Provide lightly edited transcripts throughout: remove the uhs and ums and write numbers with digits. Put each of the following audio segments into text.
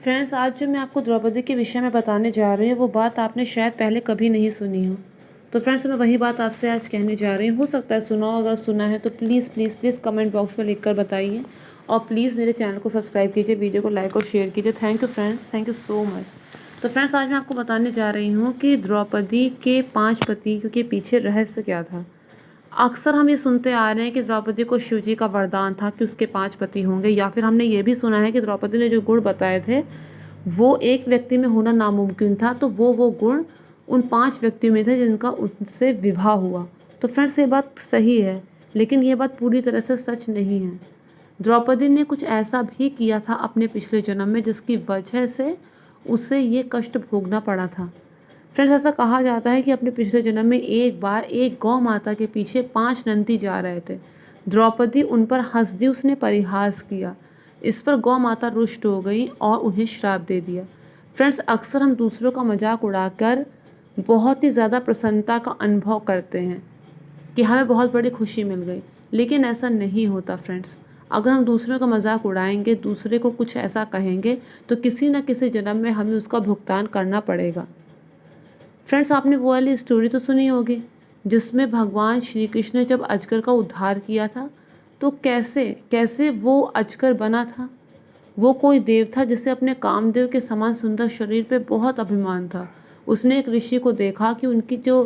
Friends, आज जो मैं आपको द्रौपदी के विषय में बताने जा रही हूँ वो बात आपने शायद पहले कभी नहीं सुनी हो। तो फ्रेंड्स, मैं वही बात आपसे आज कहने जा रही हूँ। हो सकता है सुना हो, अगर सुना है तो please please please comment box में लिखकर बताइए। और प्लीज़ मेरे चैनल को सब्सक्राइब कीजिए, वीडियो को लाइक और शेयर कीजिए। Thank you friends, thank you so much. तो फ्रेंड्स, आज मैं आपको बताने जा रही हूँ कि द्रौपदी के 5 पति के पीछे रहस्य क्या था। अक्सर हम ये सुनते आ रहे हैं कि द्रौपदी को शिवजी का वरदान था कि उसके 5 पति होंगे, या फिर हमने ये भी सुना है कि द्रौपदी ने जो गुण बताए थे वो एक व्यक्ति में होना नामुमकिन था, तो वो गुण उन 5 व्यक्तियों में थे जिनका उनसे विवाह हुआ। तो फ्रेंड्स, ये बात सही है, लेकिन ये बात पूरी तरह से सच नहीं है। द्रौपदी ने कुछ ऐसा भी किया था अपने पिछले जन्म में जिसकी वजह से उसे ये कष्ट भोगना पड़ा था। फ्रेंड्स, ऐसा कहा जाता है कि अपने पिछले जन्म में एक बार एक गौ माता के पीछे 5 नंदी जा रहे थे। द्रौपदी उन पर हंस दी, उसने परिहास किया। इस पर गौ माता रुष्ट हो गई और उन्हें श्राप दे दिया। फ्रेंड्स, अक्सर हम दूसरों का मजाक उड़ाकर बहुत ही ज़्यादा प्रसन्नता का अनुभव करते हैं कि हमें बहुत बड़ी खुशी मिल गई, लेकिन ऐसा नहीं होता फ्रेंड्स। अगर हम दूसरों का मजाक उड़ाएंगे, दूसरे को कुछ ऐसा कहेंगे, तो किसी न किसी जन्म में हमें उसका भुगतान करना पड़ेगा। फ्रेंड्स, आपने वो वाली स्टोरी तो सुनी होगी जिसमें भगवान श्री कृष्ण ने जब अजगर का उद्धार किया था, तो कैसे कैसे वो अजगर बना था। वो कोई देव था जिसे अपने कामदेव के समान सुंदर शरीर पे बहुत अभिमान था। उसने एक ऋषि को देखा कि उनकी जो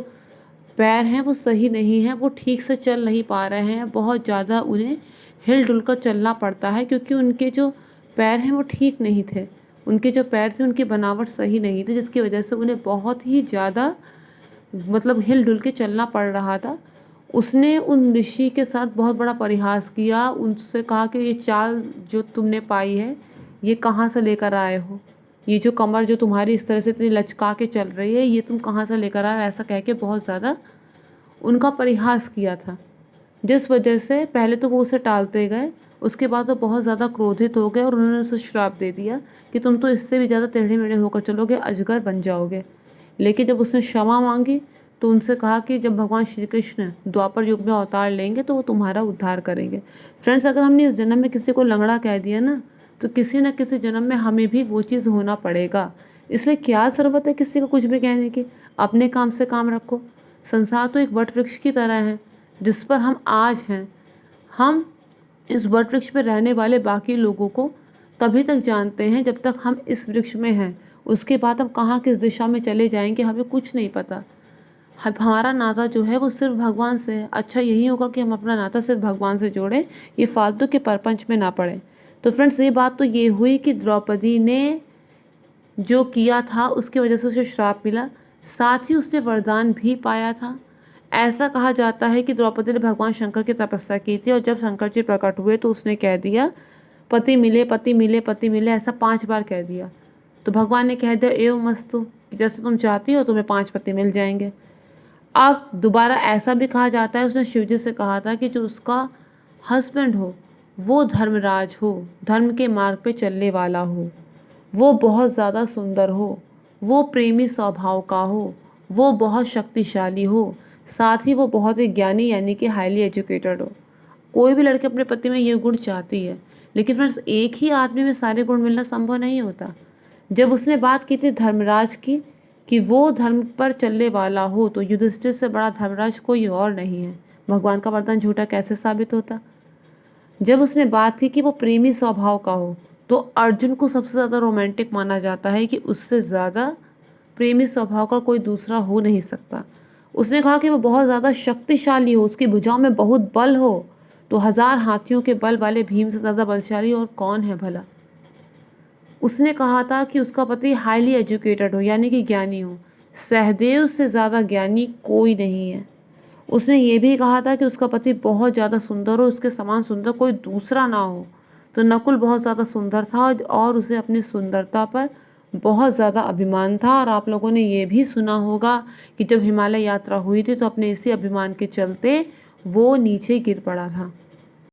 पैर हैं वो सही नहीं है, वो ठीक से चल नहीं पा रहे हैं, बहुत ज़्यादा उन्हें हिल डुल कर चलना पड़ता है क्योंकि उनके जो पैर हैं वो ठीक नहीं थे। उनके जो पैर थे उनकी बनावट सही नहीं थी, जिसकी वजह से उन्हें बहुत ही ज़्यादा मतलब हिल डुल के चलना पड़ रहा था। उसने उन ऋषि के साथ बहुत बड़ा परिहास किया, उनसे कहा कि ये चाल जो तुमने पाई है ये कहाँ से लेकर आए हो, ये जो कमर जो तुम्हारी इस तरह से इतनी लचका के चल रही है ये तुम कहाँ से लेकर आए हो, ऐसा कह के बहुत ज़्यादा उनका परिहास किया था। जिस वजह से पहले तो वो उसे टालते गए, उसके बाद वो बहुत ज़्यादा क्रोधित हो गए और उन्होंने उसे श्राप दे दिया कि तुम तो इससे भी ज़्यादा टेढ़े मेढ़े होकर चलोगे, अजगर बन जाओगे। लेकिन जब उसने क्षमा मांगी तो उनसे कहा कि जब भगवान श्री कृष्ण द्वापर युग में अवतार लेंगे तो वो तुम्हारा उद्धार करेंगे। फ्रेंड्स, अगर हमने इस जन्म में किसी को लंगड़ा कह दिया ना, तो किसी न किसी जन्म में हमें भी वो चीज़ होना पड़ेगा। इसलिए क्या ज़रूरत है किसी को कुछ भी कहने की, अपने काम से काम रखो। संसार तो एक वट वृक्ष की तरह है जिस पर हम आज हैं। हम इस वट वृक्ष पर रहने वाले बाकी लोगों को तभी तक जानते हैं जब तक हम इस वृक्ष में हैं। उसके बाद हम कहाँ किस दिशा में चले जाएंगे हमें कुछ नहीं पता। हमारा नाता जो है वो सिर्फ भगवान से है। अच्छा यही होगा कि हम अपना नाता सिर्फ भगवान से जोड़ें, ये फालतू के परपंच में ना पड़े। तो फ्रेंड्स, ये बात तो ये हुई कि द्रौपदी ने जो किया था उसकी वजह से उसे श्राप मिला, साथ ही उसने वरदान भी पाया था। ऐसा कहा जाता है कि द्रौपदी ने भगवान शंकर की तपस्या की थी और जब शंकर जी प्रकट हुए तो उसने कह दिया पति मिले पति मिले पति मिले, ऐसा 5 बार कह दिया। तो भगवान ने कह दिया एवं मस्तु, जैसे तुम चाहती हो तुम्हें 5 पति मिल जाएंगे। अब दोबारा ऐसा भी कहा जाता है उसने शिवजी से कहा था कि जो उसका हस्बैंड हो वो धर्मराज हो, धर्म के मार्ग पे चलने वाला हो, वो बहुत ज़्यादा सुंदर हो, वो प्रेमी स्वभाव का हो, वो बहुत शक्तिशाली हो, साथ ही वो बहुत ही ज्ञानी यानी कि हाईली एजुकेटेड हो। कोई भी लड़की अपने पति में ये गुण चाहती है, लेकिन फ्रेंड्स एक ही आदमी में सारे गुण मिलना संभव नहीं होता। जब उसने बात की थी धर्मराज की कि वो धर्म पर चलने वाला हो, तो युधिष्ठिर से बड़ा धर्मराज कोई और नहीं है। भगवान का वरदान झूठा कैसे साबित होता। जब उसने बात की कि वो प्रेमी स्वभाव का हो, तो अर्जुन को सबसे ज़्यादा रोमांटिक माना जाता है कि उससे ज़्यादा प्रेमी स्वभाव का कोई दूसरा हो नहीं सकता। उसने कहा कि वो बहुत ज़्यादा शक्तिशाली हो, उसकी भुजाओं में बहुत बल हो, तो 1000 हाथियों के बल वाले भीम से ज़्यादा बलशाली और कौन है भला। उसने कहा था कि उसका पति हाईली एजुकेटेड हो यानी कि ज्ञानी हो, सहदेव से ज़्यादा ज्ञानी कोई नहीं है। उसने ये भी कहा था कि उसका पति बहुत ज़्यादा सुंदर हो, उसके समान सुंदर कोई दूसरा ना हो। तो नकुल बहुत ज़्यादा सुंदर था और उसे अपनी सुंदरता पर बहुत ज़्यादा अभिमान था। और आप लोगों ने ये भी सुना होगा कि जब हिमालय यात्रा हुई थी तो अपने इसी अभिमान के चलते वो नीचे गिर पड़ा था।